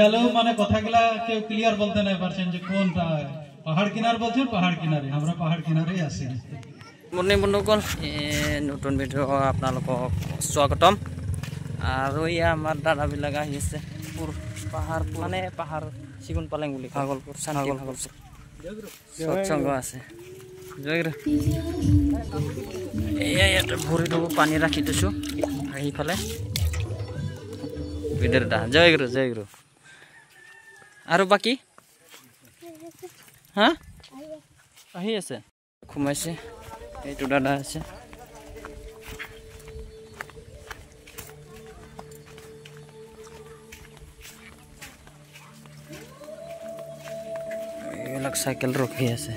গেলেও মানে কথাগুলা কেউ ক্লিয়ার বলতে না পারছেন যে কোনটা পাহাড় কিনার বলছেন পাহাড় কিনারে আমরা পাহাড় কিনারেই আছি। মর্নিং বন্ধুসকল, নতুন ভিডিও আপোনালোকক স্বাগতম। আৰু ইয়া আমাৰ দাদাবিলাক আহি আছে পাহাৰ মানে পাহাৰ চিগুন পালেং বুলি ভাগলপুৰ শান্তি ভাগলপুৰ সৎসংগ আছে। জয়গুৰু। এয়া ইয়াতে ভৰিটো পানী ৰাখি দিছোঁ সেইফালে ভিডিঅ'ৰ দা। জয়গুৰু জয়গুৰু। আৰু বাকী হা আহি আছে সোমাইছে এইটো দাদা আছে। এইবিলাক চাইকেল ৰখি আছে।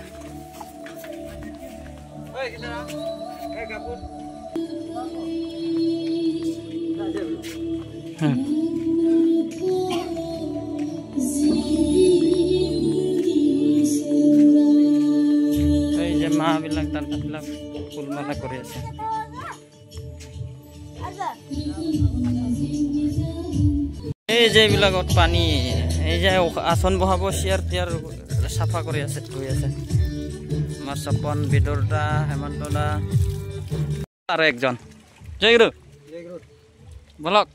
এই যে মাবিলাক দাদাবিলাক ফুলমালা কৰি আছে। এই যে এইবিলাকত পানী এই যে আসন বহাব চেয়াৰ তিয়াৰ চাফা কৰি আছে ধুই আছে আমাৰ সপন বিদুৰ দা হেমন্ত দা আৰু একজন। জয়গুৰু বলক।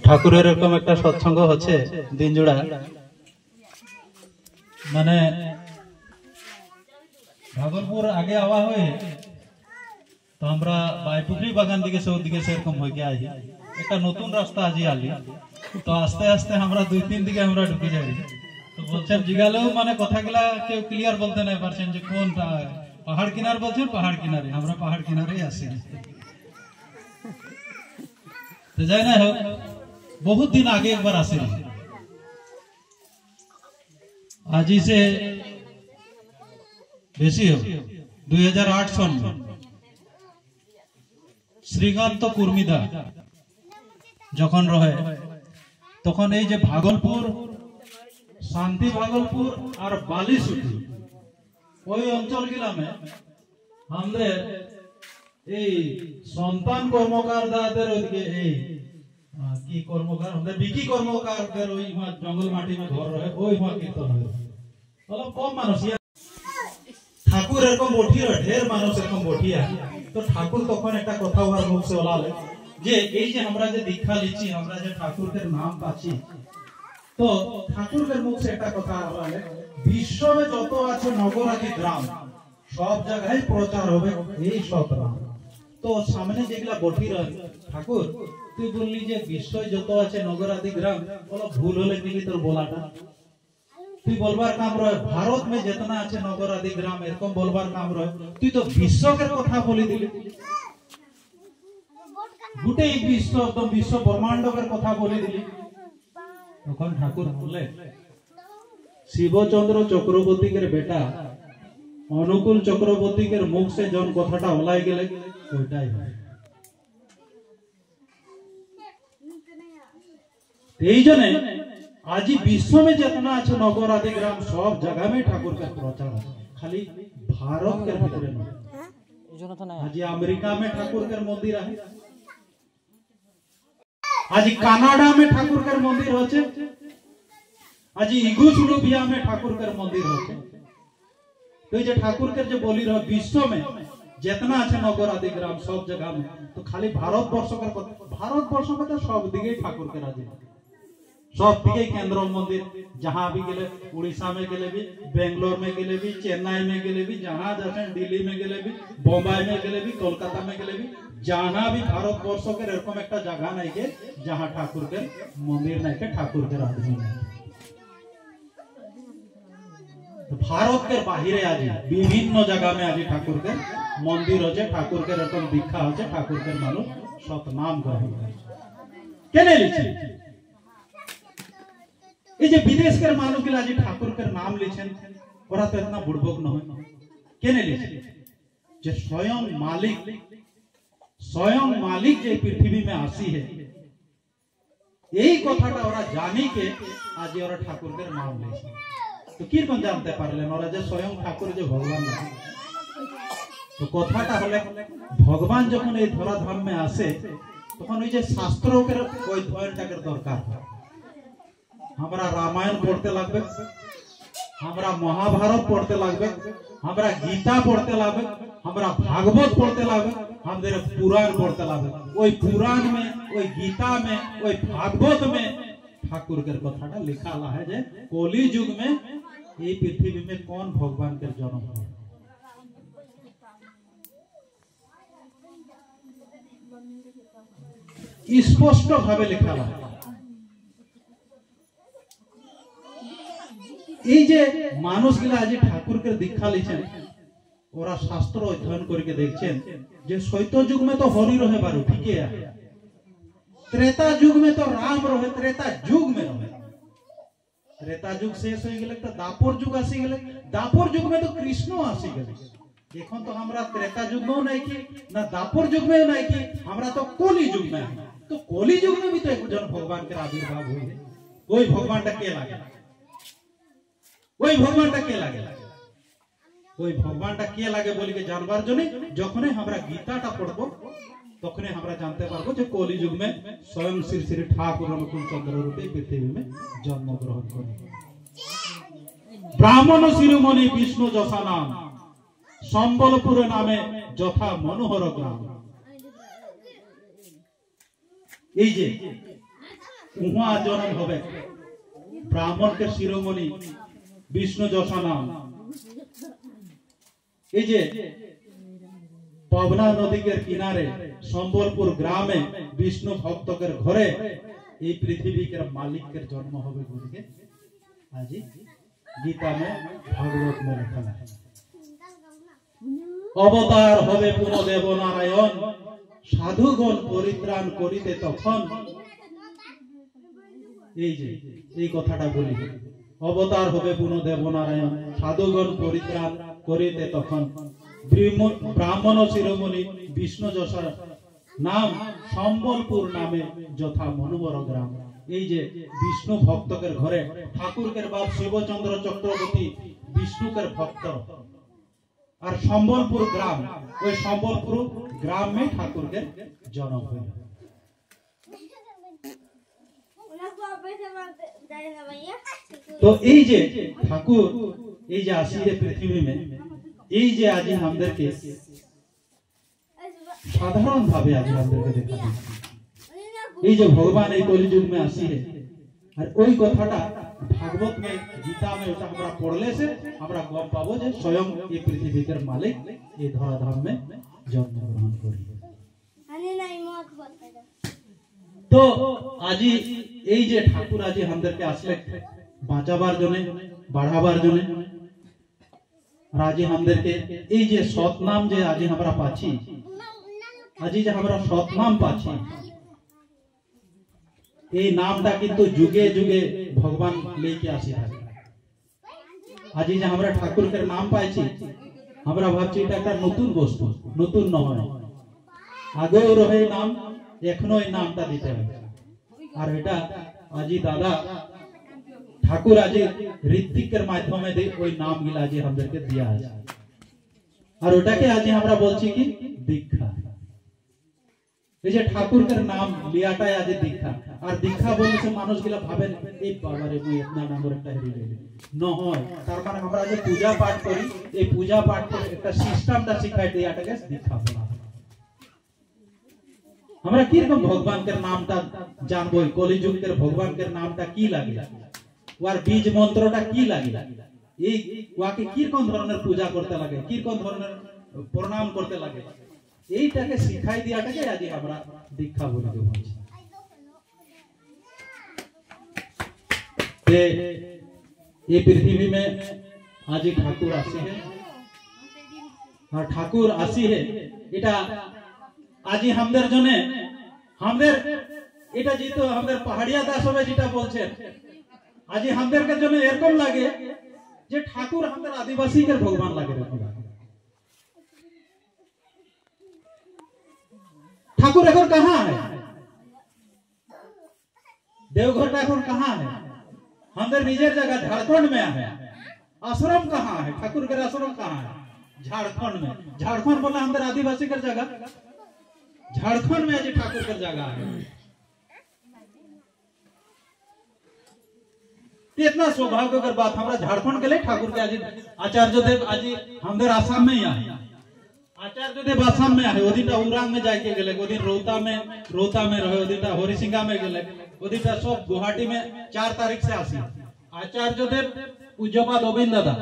ঠাকুরের এরকম একটা সৎসঙ্গ হচ্ছে দিনজোড়া, মানে ভাগলপুর আগে আওয়া হয়ে তো আমরা বাইপুকুরি বাগান দিকে সে ওদিকে সেরকম হয়ে গিয়ে আছি একটা নতুন রাস্তা আজি আলি তো আস্তে আস্তে আমরা 2-3 দিকে আমরা ঢুকে যাই। তো বলছেন জিগালেও মানে কথাগুলা কেউ ক্লিয়ার বলতে না পারছেন যে কোনটা পাহাড় কিনার বলছেন পাহাড় কিনারে আমরা পাহাড় কিনারেই আছি। তো যাই না হোক, बहुत दिन आगे एक बार आसे आज से बेसी हो 2008 सन श्रीकांत कुर्मीदा যখন রহে তখন এই যে ভাগলপুর শান্তি ভাগলপুর আর বালিসুটি ওই অঞ্চল গিলামে আমাদের এই সন্তান কর্মকারদের ওইদিকে এই কি কর্মকার আমাদের বিকি কর্মকারদের ওই জঙ্গল মাটি में ঘর রহে ওই কীর্তন হয় অলপ কম মানুষ। ঠাকুর এরকম বঠি রহে ঢের মানুষ এরকম বঠিয়া তো ঠাকুর তখন একটা কথা ওর মুখ से বলালে যে এই যে আমরা যে দীক্ষা লিছি আমরা যে ঠাকুরের নাম পাচ্ছি তো ঠাকুরের মুখ से একটা কথা বলালে বিশ্বমে যত আছে নগরাদি গ্রাম সব জায়গায় প্রচার হবে এই সব নাম। তো সামনে যেগুলা বঠি রহে ঠাকুর তুই বললি যে বিশ্বয় যত আছে নগরাদি গ্রাম বলো ভুল হলে নিলি তোর বলাটা তুই বলবার কাম রয় ভারত में जितना আছে নগরাদি গ্রাম এরকম বলবার কাম রয় তুই তো বিশ্বকের কথা বলি দিলি গোটেই বিশ্ব একদম বিশ্ব ব্রহ্মাণ্ডের কথা বলি দিলি। তখন ঠাকুর বললে শিবচন্দ্র চক্রবর্তীর বেটা অনুকূল চক্রবর্তীর মুখ से জন কথাটা ওলাই গেলে ওইটাই হয়। এই জন্য आज विश्व में जितना আছে নগরাদি গ্রাম সব জায়গা में ठाकुर का प्रचार है खाली भारत के भीतर नहीं। आज अमेरिका में ठाकुर के मंदिर है, आज कनाडा में ठाकुर के मंदिर होचे, आज युगोस्लाविया में ठाकुर के मंदिर होचे। तो ये ठाकुर के जो बोली रहा विश्व में जितना আছে নগরাদি গ্রাম सब जगह में तो खाली भारत वर्ष का सब दिखे ठाकुर के राजे सब दिखे केंद्र मंदिर जहाँ भी गए, उड़ीसा में गए भी, बेंगलोर में गए भी, चेन्नई में गए भी, जहाँ जाते दिल्ली में गए भी, बम्बई में गए भी, कोलकाता में गए भी, जहाँ भी भारत वर्ष के एरकम एक जगह नहीं के जहाँ ठाकुर के मंदिर नहीं के, ठाकुर के आदमी नहीं। भारत के बाहरे आज विभिन्न जगह में आज ठाकुर के मंदिर अच्छे, ठाकुर के एरकम दीक्षा अच्छे, ठाकुर के मानुष सतनाम ग्रहण केने लिखे ये जे विदेश के मानुष के आज ठाकुर के नाम लिखेन ओरा तो इतना बुड़बक न हो केने लिखे जे स्वयं मालिक जे पृथ्वी में आसी है यही कथाटा ओरा जानी के आज ओरा ठाकुर के नाम लिखे। तो कि कोन जानते पारलेन ओरा जे स्वयं ठाकुर जे भगवान ना। तो कथाटा हले भगवान जखन এই ধরাধাম में आसे तखन ওই যে শাস্ত্রকের ওই অধ্যয়নটাকে দরকার। हमरा रामायण पढ़ते लगबे, हमरा महाभारत पढ़ते लगबे, हमरा गीता पढ़ते लगबे, हमरा भागवत पढ़ते लगबे, हमरा पुराण पढ़ते लगबे। ओई पुराण में, ओई गीता में, ओई भागवत में ठाकुर के कथाटा लिखा ला है जे कली युग में ये पृथ्वी में कौन भगवान के जन्म हो। स्पष्ट भावे लिखा ला এই যে মানুষগুলা আজ ঠাকুর के दीक्षा লিছেন ওরা শাস্ত্র অধ্যয়ন करके দেখছেন যে চৈত্য যুগ में तो हरि रहे बारू ठीक है, त्रेता युग में तो राम रहे, त्रेता युग में रहे, त्रेता युग शेष हो गेले तो दापर युग आसी गेले, दापर युग में तो कृष्ण आसी गेले। এখন तो हमरा त्रेता युग में नहीं की ना दापर युग में नहीं की, हमरा तो कली युग में। तो कली युग में भी तो एक जन भगवान के आविर्भाव हुई है। वही भगवान का के लागे, वही भगवान के लागे, वही भगवान के लागे बोल के जानबार जने जखने हमरा गीताटा पढ़बो तखने हमरा जानते पारबो जे कली युग में स्वयं श्री श्री ठाकुर अनुकूल चंद्र रूपे पृथ्वी में जन्म ग्रहण करे। ब्राह्मण शिरोमणि विष्णु जसा नाम सम्बलपुर नामे যথা मनोहर ग्राम। এই যে উহা জন্ম হবে ब्राह्मण के शिरोमणि विष्णु जसा नाम। এই যে पवना नदी के किनारे सम्बलपुर ग्रामे विष्णु भक्त के घरे ये पृथ्वी के मालिक के जन्म होबे बोल के आज गीता में भागवत में लिखा है। अवतार होबे पुनः देव नारायण साधुगण परित्राण करिते तखन। এই যে এই কথাটা বলি अवतार होबे पुनः देव नारायण साधुगण परित्राण करिते तखन। ब्राह्मण शिरोमणि विष्णु जसा नाम सम्बलपुर नामे যথা मनोहर ग्राम। এই যে विष्णु भक्तकर घरे ठाकुर के बाप शिवचंद्र चक्रवर्ती विष्णु के भक्त और सम्बलपुर ग्राम, ওই सम्बलपुर ग्राम में ठाकुर के जन्म हुआ। तो এই যে ঠাকুর এই যে আসি রে পৃথিবী में এই যে आज আমাদের के সাধারণ ভাবে आज আমাদের के দেখা দিচ্ছে এই যে ভগবান এই কলি যুগ में আসি है और ওই কথাটা भागवत में गीता में ওটা আমরা পড়লে से আমরা গম পাবো যে स्वयं এই পৃথিবী के मालिक এই ধরাধাম में जन्म ग्रहण करी। तो आज এই যে ঠাকুর आज আমাদের के আসলে বাঁচাবার জন্য বাড়াবার জন্য राजी हमदेर के এই যে সতনাম যে আজি আমরা পাচ্ছি আজি যে আমরা সতনাম পাচ্ছি এই নামটা কিন্তু যুগে যুগে ভগবান लेके আসি থাকে। আজি যে আমরা ঠাকুরের নাম পাইছি আমরা ভাবছি এটা একটা নতুন বস্তু, নতুন নয়, আগেও রহে নাম, এখনো এই নামটা দিতে হবে। আর এটা আজি দাদা ठाकुर आज ऋतिक के माध्यम में ওই नाम गिला आज हमदेर के दिया है और ওটাকে आज আমরা বলছি কি দীক্ষা। এই যে ঠাকুর के नाम লিয়াটাই आज দীক্ষা। আর দীক্ষা বললে সে মানুষ গিলা ভাবেন এই বাবারে মই ইতনা নাম্বার একটা হেরি লেলি নহয়। তার মানে আমরা যে পূজা পাঠ করি এই পূজা পাঠ করে একটা সিস্টেমটা শিখাই দেই, এটাকে দীক্ষা বলা হয়। हमरा की रकम भगवान के नामटा जानबो कलिजुग के भगवान के नामटा की লাগে ওর বীজ মন্ত্রটা কি লাগে এই ওয়াকে কি রকম ধরনের পূজা করতে লাগে কি রকম ধরনের প্রণাম করতে লাগে এইটাকে শিখাই দিয়াটাকে আজ আমরা দীক্ষা বলি দেব ते ये पृथ्वी में आज ठाकुर आसी है और ठाकुर आसी है এটা आज हमদের জন্য हमদের এটা যেহেতু আমাদের পাহাড়িয়া দাস হবে যেটা বলছেন आज हमদের জন্য এরকম লাগে যে ঠাকুর আমাদের আদিবাসীদের ভগবান লাগে ठाकुर এখন कहां है देवघर का এখন कहां है हमदर निजर जगह झारखंड में है आश्रम कहाँ है ठाकुर के आश्रम कहाँ है झारखंड में झारखंड बोला हमदर आदिवासी कर जगह झारखंड में आज ठाकुर के जगह है इतना सौभाग्य कर बात हमरा झारखंड के लिए ठाकुर के आज आचार्य देव आज हमदर आसाम में ही आए आचार्य देव आसाम में आए ओदिटा उरांग में जाके गेले ओदिन रोहता में रहे ओदिटा हरिसिंगा में गेले ओदिटा सब गुवाहाटी में 4 तारीख से आसी आचार्य देव पूज्यपाद गोविंद दादा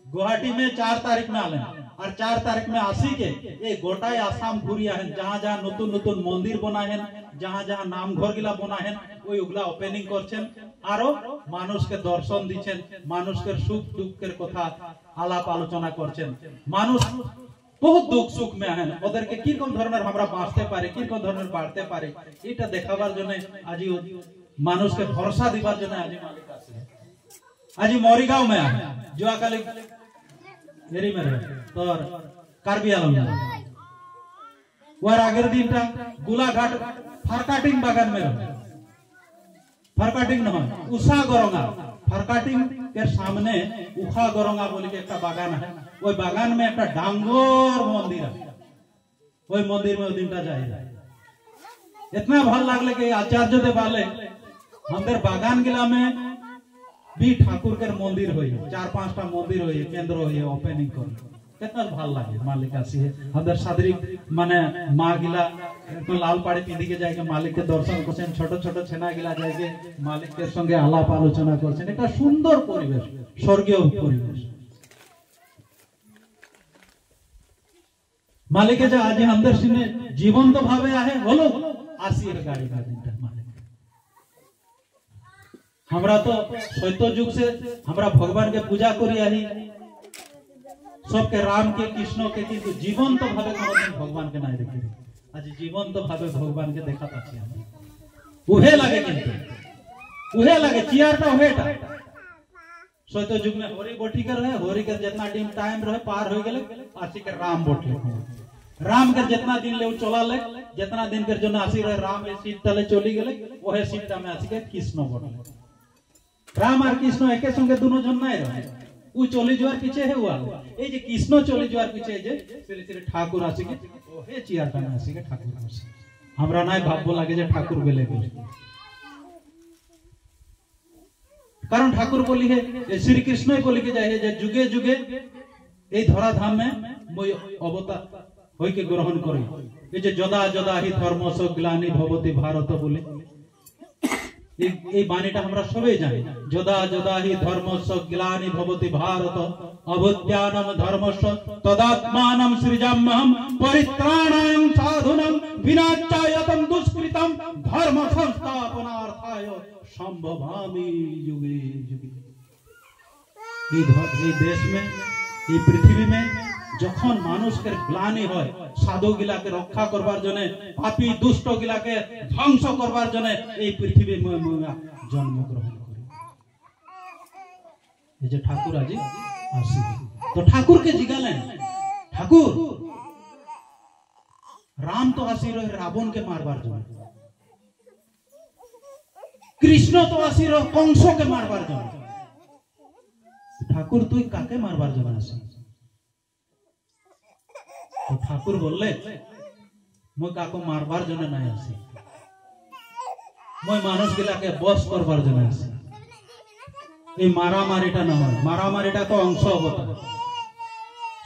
गुवाहाटी में 4 तारीख में आले और 4 तारीख में आसी के ये गोटाई आसाम घुरिया है जहाँ नतून नतून मंदिर बना है जहाँ नाम घर गिला बना है ওই ওগুলা ওপেনিং করছেন আরো মানুষকে দর্শন দিচ্ছেন মানুষের সুখ দুঃখের কথা আলাপ আলোচনা করছেন মানুষ बहुत दुख सुख में है ओदर के की कोन धरनर हमरा बाँचते पारे की कोन धरनर बाढ़ते पारे এটা দেখাবার জন্য आज মানুষকে ভরসা দিবার জন্য आज मालिक আছে आज মরিগাঁও में है जो আকালে मेरी मेरे তোর কার্বি আলম ওর আগের দিনটা গোলাঘাট ফারকাটিং বাগান में फारकाटिंग নহয় उषा गरंगा फारकाटिंग के सामने उखा गरंगा बोल के एक बागान है वो बागान में एक डांगोर मंदिर है वो मंदिर में दिन जाए इतना भल लगले कि आचार्य देव वाले हमदर बागान गिला में भी ठाकुर के मंदिर होई 4-5टा मंदिर होई केंद्र होई ओपनिंग कर कितना भल लगे मालिक आसी है हमदर सादरी माने मां गिला तो लाल पाड़ी पिंदी के जाके मालिक के दर्शन करছেন ছোট ছোট ছেনা গিলা যাইকে মালিকের সঙ্গে আলাপ আলোচনা করছেন এটা সুন্দর পরিবেশ স্বর্গীয় পরিবেশ मालिक जो आज हमदर सिने जीवंत भावे आहे बोलो आसी गाड़ी का दिनटा मालिक हमरा तो सत्य युग से हमरा भगवान के पूजा करी आही सबके राम के कृष्ण के किंतु जीवंत भावे कोनो दिन भगवान के नहीं देखी आज जीवंत भावे भगवान के देखा पाछी हम उहे लागे किंतु उहे लागे चियारटा होएटा सत्य युग में होरी बोठी कर रहे होरी के जितना दिन टाइम रहे पार हो गेले आसी के राम बोटले राम के जितना दिन ले चला ले जितना दिन के जन आसी रहे राम ए सीट तले चली गेले ओहे सीट में आसी के कृष्ण बोटले राम और कृष्ण एके संगे दोनों जन नहीं रहे उ चली जोर पीछे है हुआ ए जे कृष्ण चली जोर पीछे जे श्री श्री ठाकुर आसी के ओहे चियारटा में आसी के ठाकुर आसी हमरा नहीं भाबो लागे जे ठाकुर बेले गेले कारण ठाकुर बोली है श्री कृष्ण बोली के जाए जे जुगे जुगे ए धरा धाम में মই अवतार होय के ग्रहण करी ए जे जदा जदा ही धर्म स ग्लानि भवति भारत बोले এই বাণীটা আমরা সবাই জানি যদা যদা হি ধর্মস্য গ্লানি ভবতি ভারত অবত্যানম ধর্মস্য তদাত্মানম সৃজাম্যহম পরিত্রাণায় সাধুনাম বিনাশায়তম দুষ্কৃতম ধর্ম সংস্থাপনার্থায় সম্ভবামি যুগে যুগে এই দেশ में এই পৃথিবী में যখন মানুষের গ্লানি হয় সাধু গিলাকে রক্ষা করবার জন্য পাপী দুষ্ট গিলাকে ধ্বংস করবার জন্য এই পৃথিবী জন্মগ্রহণ করে এই যে ঠাকুর আজি আসি তো ঠাকুরকে জিগালেন ঠাকুর রাম তো আসি রহে রাবণ के মারবার জন্য কৃষ্ণ তো আসি রহে কংস के মারবার জন্য ঠাকুর তুই কাকে মারবার জন্য আসি तो ठाकुर बोले मैं काको मारबार जने नहीं आसी मैं मानुष गिला के बस करबार जने आसी এই মারামারিটা না হয় মারামারিটা তো অংশ হতো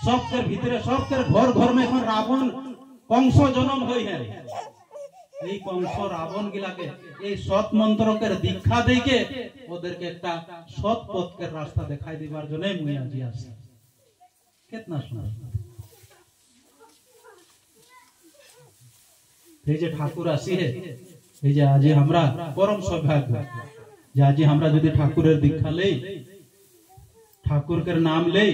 সবকের ভিতরে সবকের ঘর ঘর में এখন রাবণ কংস জন্ম হই है এই কংস রাবণ গিলাকে এই সৎ মন্ত্রকের দীক্ষা দেইকে ওদেরকে একটা সৎ পথের রাস্তা দেখাই দিবার জন্য মুই আজি আসি। কিতনা সুন্দর। এই যে ঠাকুর আসি হে, এই যে আজি আমরা পরম সৌভাগ্য যে আজি আমরা যদি ঠাকুরের দীক্ষা লই, ঠাকুরের নাম লই,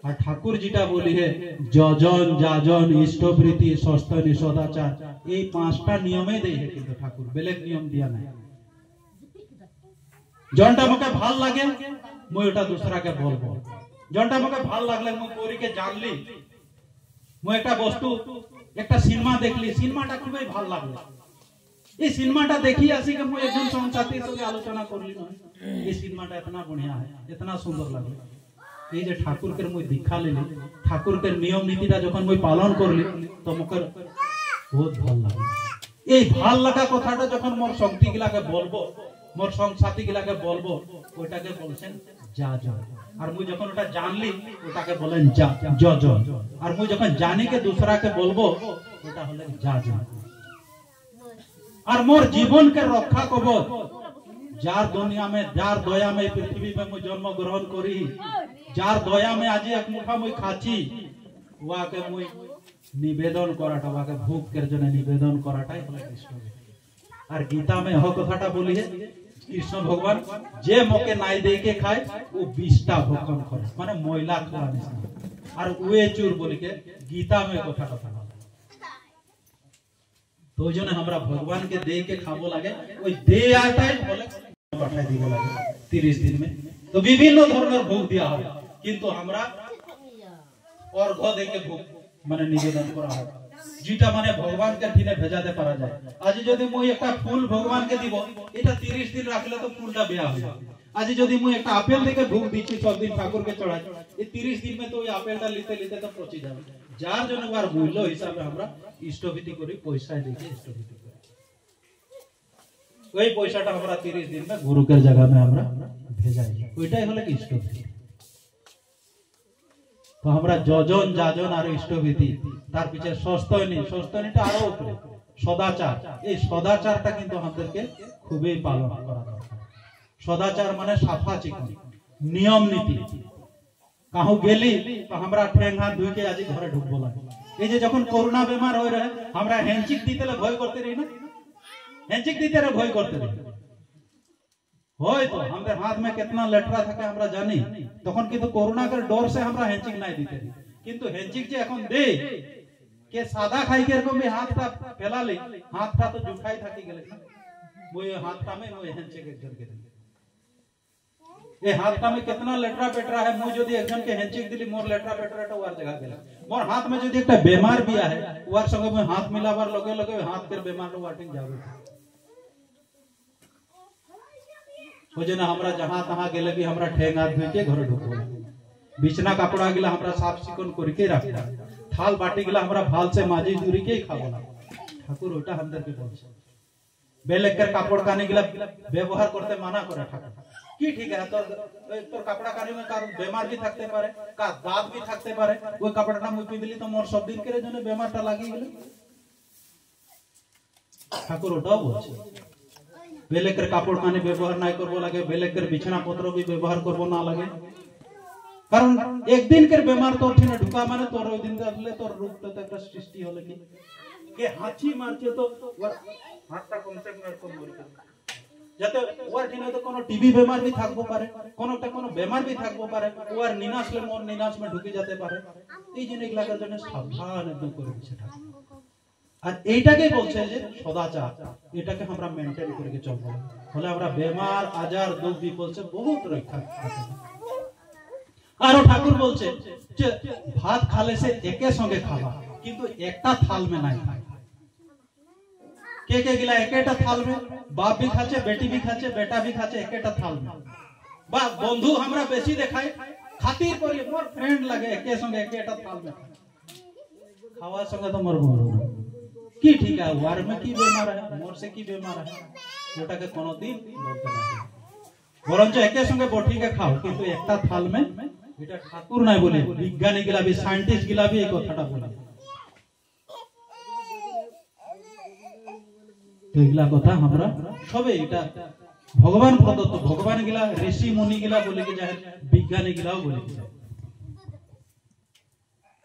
আর ঠাকুর যেটা বলি হে যজন যাজন ইষ্টপ্রীতি সস্তনি সদাচার, এই 5টা নিয়মে দেই হে, কিন্তু ঠাকুর বেলেগ নিয়ম দিয়া নাই। জনটা আমাকে ভাল লাগে মই ওটা দুসরাকে বলবো, জনটা আমাকে ভাল লাগলে মই পরিকে জানলি, মই একটা বস্তু একটা সিনেমা দেখলি, সিনেমাটা খুবই ভাল লাগলো, এই সিনেমাটা দেখি আসি কে মই একজন সাথীর সঙ্গে আলোচনা করলি না, এই সিনেমাটা এতনা बढ़िया है, इतना সুন্দর লাগে। এই যে ঠাকুরকে মই দীক্ষা লিলি, ঠাকুরকে নিয়ম নীতিটা যখন মই পালন করলি তো মুখের বহুত ভাল লাগে। এই ভাল লাগা কথাটা যখন মোর শক্তি গিলাকে বলবো, মোর সাথী গিলাকে বলবো, ওটাকে বলছেন যাজন। আর মুই যখন ওটা জানলি ওটাকে বলেন যজন। আর মুই যখন জানি কে दूसराকে বলবো ওটা হলে যাজন। আর মোর জীবনকে রক্ষা কবচ, যার দুনিয়া में যার দয়া में পৃথিবী में মুই জন্ম গ্রহণ করি, যার দয়া में আজি এক মুঠা মুই খাচ্ছি, ওয়াকে মুই নিবেদন করাটা, ওয়াকে ভোগের জন্য নিবেদন করাটাই হলো কৃষ্ণ। আর গীতা में हो কথাটা বলি হে কৃষ্ণ ভগবান যে মোকে নাই দেইকে খায় ও 20টা ভক্ষণ করে, মানে ময়লা খাওয়া নিছে। আর ওয়ে চুর বলিকে গীতা में কথাটা বলা। তো ওইজন্য আমরা ভগবানকে দেইকে খাবো লাগে, ওই দে আটাই বলে পাঠাই দিব লাগে 30 দিন में। তো বিভিন্ন ধরনের ভোগ দেয়া হয়, কিন্তু আমরা অর্ঘ দেইকে ভোগ মানে নিবেদন করা হয়, যেটা মানে ভগবানকে ঠিনে ভেজাতে পারা যায়। আজ যদি মুই একটা ফুল ভগবানকে দিব, এটা 30 দিন রাখলে তো ফুলটা বেয়া হয়ে যাবে। আজ যদি মুই একটা আপেল থেকে ভোগ দিচ্ছি, সব দিন ঠাকুরকে চড়াই, এই 30 দিন में তো ওই আপেলটা লিতে লিতে তো পচে যাবে। যার জন্য আর মূল্য হিসাবে আমরা ইষ্টভীতি করি, পয়সা দিয়ে ইষ্টভীতি করি। ওই পয়সাটা আমরা 30 দিন में গুরুকে জায়গা में আমরা ভেজাই, ওইটাই হলো কি ইষ্টভীতি। তো আমরা যজন যাজন আর ইষ্টভীতি, তার পিছে সস্তয়নীটা আরো উপরে সদাচার। এই সদাচারটা কিন্তু আমাদেরকে খুবই পালন করা দরকার। সদাচার মানে সাফা চিকন নিয়ম নীতি। কাহু গেলি তো আমরা ঠেং হাত ধুই के আজি ঘরে ঢুকবো লাগে। এই যে যখন করোনা বেমার হয়ে রহে, আমরা হ্যান্ডশেক দিতে ভয় করতে রही ना, হ্যান্ডশেক দিতে ভয় করতে রही। হয় তো আমাদের হাত में कितना लेटरा থাকে আমরা জানি, তখন কিন্তু করোনা के डर से আমরা হ্যান্ডশেক নাই দিতে। কিন্তু হ্যান্ডশেক যে এখন দে কে সাদা খাই के এরকম হাতটা ফেলালে হাতটা তো জুঠাই থাকি গেলে না, ওই হাতটা में ওই হ্যান্ডশেক একজন के ए हाथटा में कितना लेटरा पेटरा है, मुझे यदि एकजन के हैंडशेक दिली मोर लेटरा पेटराटा वार जगह गेला। मोर हाथ में यदि एकटा बीमार बिया है, वार संगे में हाथ मिलाबार लगे लगे हाथ के बीमार रो वाटिंग जावे। ओजना हमरा जहां तहां गेले भी हमरा ठेंग हाथ धोई के घर ढुकबो, बिछना कपड़ा गिला हमरा साफ सिकन करके रखबो, थाल बाटी गिला हमरा भाल से माजी दूरी के खाबो ना। ठाकुर ओटा हमदर के बोलছে বেলেকের কাপড় কানি গিলা ব্যবহার করতে মানা করে ঠাকুর। কি ঠিক আছে, তোর কাপড়া কানি में কার বেমার भी থাকতে পারে, কার দাঁত भी থাকতে পারে, ওই কাপড়টা মুই পিঁধলি তো মোর সব দিন করে জন্য বেমারটা লাগি গেল। ঠাকুর ওটাও বলছে বেলেকের কাপড় কানি ব্যবহার নাই করব লাগে, বেলেকের বিছানা পত্র भी ব্যবহার করব না লাগে। কারণ একদিন के বেমার তোর ঠিনে ঢুকা মানে তোর ওই দিন আসলে তোর রূপটা তো একটা সৃষ্টি হলো কি কে হাঁচি মারছে তো হাতটা কমসে কম এরকম মরে গেল, যাতে ওর ঠিনে তো কোনো টিবি বেমার भी থাকবো পারে, কোনো বেমার भी থাকবো পারে, ওর নিনাসলে মোর নিনাস में ঢুকে যেতে পারে। এই জন্য এগুলার জন্য সাবধান একদম করে দিচ্ছে ঠাকুর। আর এইটাকেই বলছে যে সদাচার, এটাকে আমরা মেইনটেইন করে চলবো, তাহলে আমরা বেমার আজার দুঃখ বিপদ से बहुत রক্ষা পাবো। আর ঠাকুর বলছে যে ভাত খালে সে একে সঙ্গে খাবা, কিন্তু একটা থাল में নাই খায়। के गिला एकेटा थाल में, बाप भी खाचे, बेटी भी खाचे, बेटा भी खाचे एकेटा थाल में। बा बंधु हमरा बेसी देखाय खातिर करी मोर फ्रेंड लगे एके संगे एकेटा थाल में खावा संगे तो मोर बंधु की ठीक है, वार में की बीमार है, मोर से की बीमार है, ओटा के कोनो दिन बोलते नहीं। বরঞ্চ একে সঙ্গে বঠি के খাও, কিন্তু একটা থাল में। এটা ঠাকুর নাই বলে বিজ্ঞানী গিলা भी সায়েন্টিস্ট গিলা भी এই কথাটা বলে। এগুলা কথা আমরা সবে এটা ভগবান প্রদত্ত ভগবান গিলা ঋষি মুনি গিলা বলে কি যায় বিজ্ঞানী গিলাও বলে কি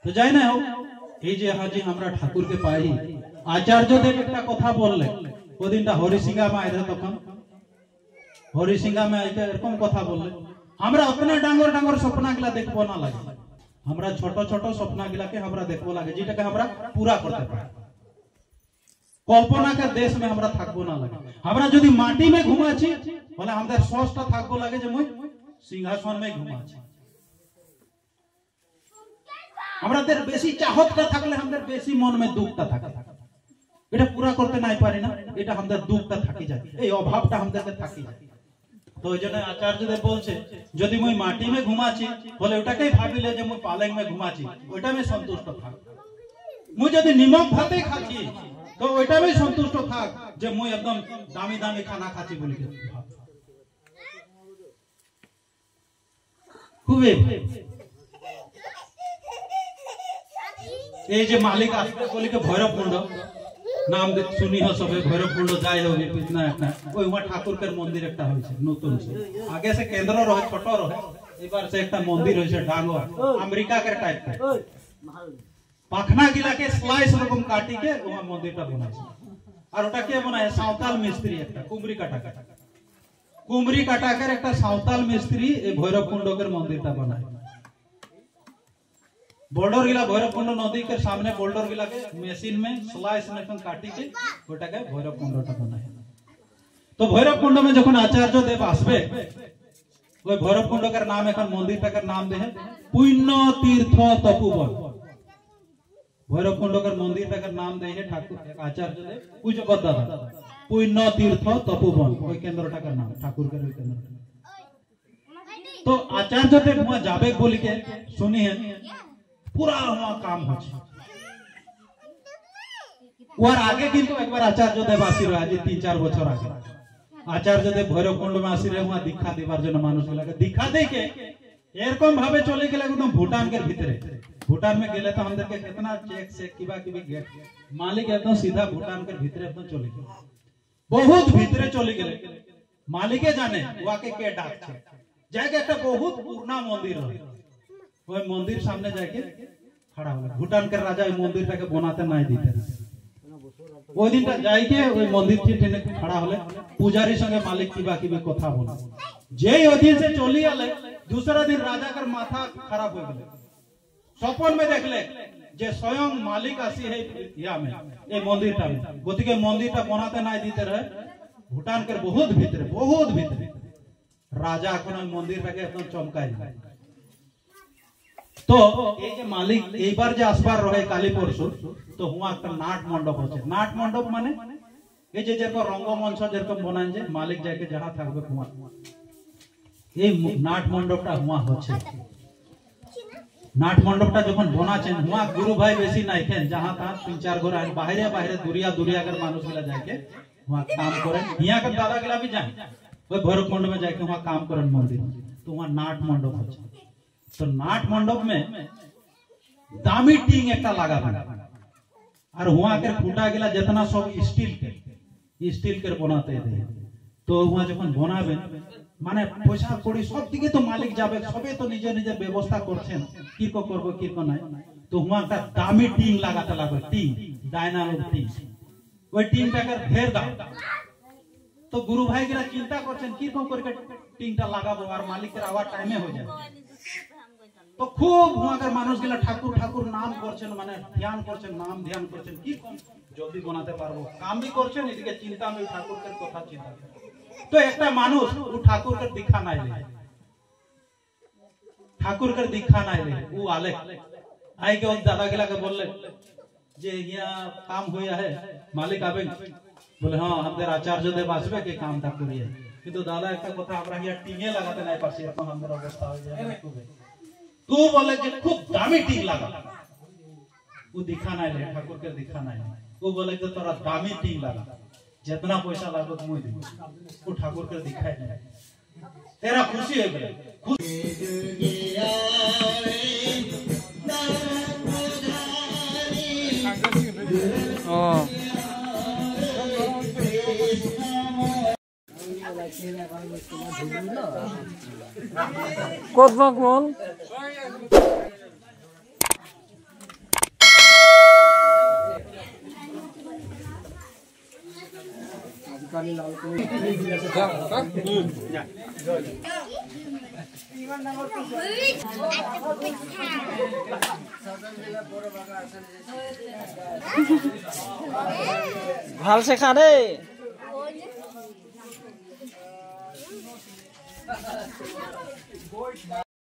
তো যাই না এই যে হাজি আমরা ঠাকুরকে পাই আচার্যদেব একটা কথা বললেন ওদিনটা হরিসিংহা মা আইলে তখন হরিসিংহা মা আইতে এরকম কথা বললেন আমরা अपना ডাঙ্গর ডাঙ্গর স্বপ্ন গিলা দেখবো না লাগে আমরা ছোট ছোট স্বপ্ন গিলাকে আমরা দেখবো লাগে যেটাকে আমরা पूरा করতে পারি কল্পনা के देश में আমরা থাকবো না লাগে আমরা যদি মাটি में ঘুমাচ্ছি বলে আমাদের সোচটা থাকবো লাগে যে মই সিংহাসন में ঘুমাচ্ছি আমাদের বেশি চাহতটা থাকলে আমাদের বেশি মন में দুঃখটা থাকে এটা पूरा করতে নাই পারি না এটা আমাদের দুঃখটা থাকি যায় এই অভাবটা আমাদেরকে থাকি যায় তো এইজন্য আচার্যদেব বলছে যদি মই মাটি में ঘুমাচ্ছি বলে ওটাকেই ভাবিলে যে মই পালং में ঘুমাচ্ছি ওটা में সন্তুষ্ট থাক মই যদি নিমক ভাতে খাচ্ছি তো ওইটা में সন্তুষ্ট থাক যে মই একদম দামি দামি খানা খাচ্ছি বলি ভাব খুবই এই যে মালিক আসবে বলি के ভৈরবকুণ্ড নাম শুনি हो सबे ভৈরবকুণ্ড যাই होगे कितना একটা ওই ওয়া ঠাকুরকের মন্দির একটা হইছে নতুন আগে से केंद्र रहे ছোট रहे এবার से একটা মন্দির হইছে ডাঙ্গো আমেরিকা के टाइप के পাখনা গিলা के स्लाइस রকম কাটি के ওয়া মন্দিরটা বানাইছে আর ওটা কে বানায় সাঁওতাল মিস্ত্রি একটা কুমরি কাটাকের একটা সাঁওতাল মিস্ত্রি এই ভৈরবকুণ্ডকের মন্দিরটা বানায় बोल्डर गिला भैरवकुंड नदी के सामने बोल्डर गिला के मशीन में स्लाइस में काटी के ওটাকে ভৈরবকুণ্ডটা বানায় তো ভৈরবকুণ্ড में যখন আচার্য দেব আসবে ওই ভৈরবকুণ্ডকের নাম এখন মন্দিরটার নাম দেহে পুণ্য তীর্থ তপোবন ভৈরবকুণ্ডকের মন্দিরটার নাম দেহে ঠাকুর আচার্য দেব পূজ্য দাদা পুণ্য তীর্থ তপোবন ওই কেন্দ্রটার নাম ঠাকুরকের ওই কেন্দ্রটা তো আচার্য দেব वहां যাবে বলি के सुनी है पूरा वहां काम होছে और आगे किंतु एक बार आचार्य देव आसी रहे आज 3-4 বছর আগে आचार्य देव भैरवकुंड में आसी रहे वहां दीक्षा देवार जন্য মানুষ লাগে दीक्षा देके এরকম ভাবে চলে গেলে একদম ভুটান के ভিতরে ভুটান में गेले तो हमদেরকে कितना चेक से কিবা কিবি गेट मालिक एकदम सीधा भूटान के ভিতরে एकदम চলে গেল बहुत ভিতরে চলে গেলে मालिके जाने ওয়াকে কে ডাকছে জায়গা একটা বহুত পুরনো মন্দির হয় ওই মন্দির সামনে যাকে खड़ा হলো ভুটান के राजा ওই মন্দিরটাকে বানাতে নাই দিতে ওই দিনটা যাইকে ওই মন্দিরটি টেনে खड़ा হলে পূজারীর সঙ্গে মালিক কিবা কিবি কথা বলে যেই ওই দিন से চলি আলে दूसरा दिन राजा का माथा खराब हो गए स्वप्न में देखले যে স্বয়ং মালিক আসি है ইয়া में এই মন্দিরটা গতিকে মন্দিরটা বানাতে নাই দিতে রহে ভুটান के बहुत ভিতরে রাজা এখন ওই মন্দিরটাকে একদম চমকাই তো এই যে মালিক এইবার যে আসবার রহে কালী পরশু তো হুয়া একটা নাট মণ্ডপ আছে নাট মণ্ডপ মানে এই যে যেরকম রঙ্গমঞ্চ যেরকম বানান যে মালিক যাকে যাহা থাকবে হুয়া এই নাট মণ্ডপটা হুয়া হচ্ছে নাট মণ্ডপটা যখন বানাছেন হুয়া গুরু ভাই বেশি নাই কেন যাহা তা 3-4 ঘর বাইরে বাইরে দুরিয়া कर মানুষ গুলা যাকে হুয়া কাম করেন হিয়া के दादा গিলা भी जाए ওই ভৈরবকুণ্ড में जाके হুয়া काम करें मंदिर तो হুয়া नाट मंडप আছে तो नाट मंडप में दामी टींग एक लगा और वहां के फूटा गिला जितना सब स्टील के बनाते थे तो वहां जब बनाबे माने पैसा कौड़ी सब दिके तो मालिक जाबे सबे तो निजे निजे व्यवस्था करछेन की को करबो की को নাই तो वहां একটা দামি টিং লাগাতে লাগবে টিং ডাইনামিক টিং ওই টিংটাকে ঢের দাও তো গুরু ভাই গিলা চিন্তা করছেন কি রকম করে টিংটা লাগাবো আর মালিকের আওয়াজ টাইমে হয়ে যাবে तो खूब वहां মানুষ গিলা ঠাকুর ঠাকুর নাম করছেন মানে ধ্যান করছেন নাম ধ্যান করছেন কি কম জলদি বানাতে পারবো কাম भी করছেন এদিকে চিন্তা में ঠাকুরের কথা চিন্তা তো একটা মানুষ ও ঠাকুরের দীক্ষা নাই লে ঠাকুরের দীক্ষা নাই লে ও आले आई के दादा गिला के बोलले जे यहाँ काम होया है मालिक आबे बोले हां हमদের आचार्य देव আসবে के कामটা করিয়ে কিন্তু দাদা একটা কথা আমরা হিয়া টিঙে লাগাতে নাই পারছি এখন আমাদের অবস্থা হয়ে যায় तू बोले जे खूब दामी टीक लगा वो दिखाना है ठाकुर के दिखाना है वो बोले कि तोरा दामी टीक लगा जितना पैसा लागो तुम दे वो ठाकुर के दिखाई नहीं तेरा खुशी है बोले ओ ক'ত বা গ'ল ভালছে খা দেই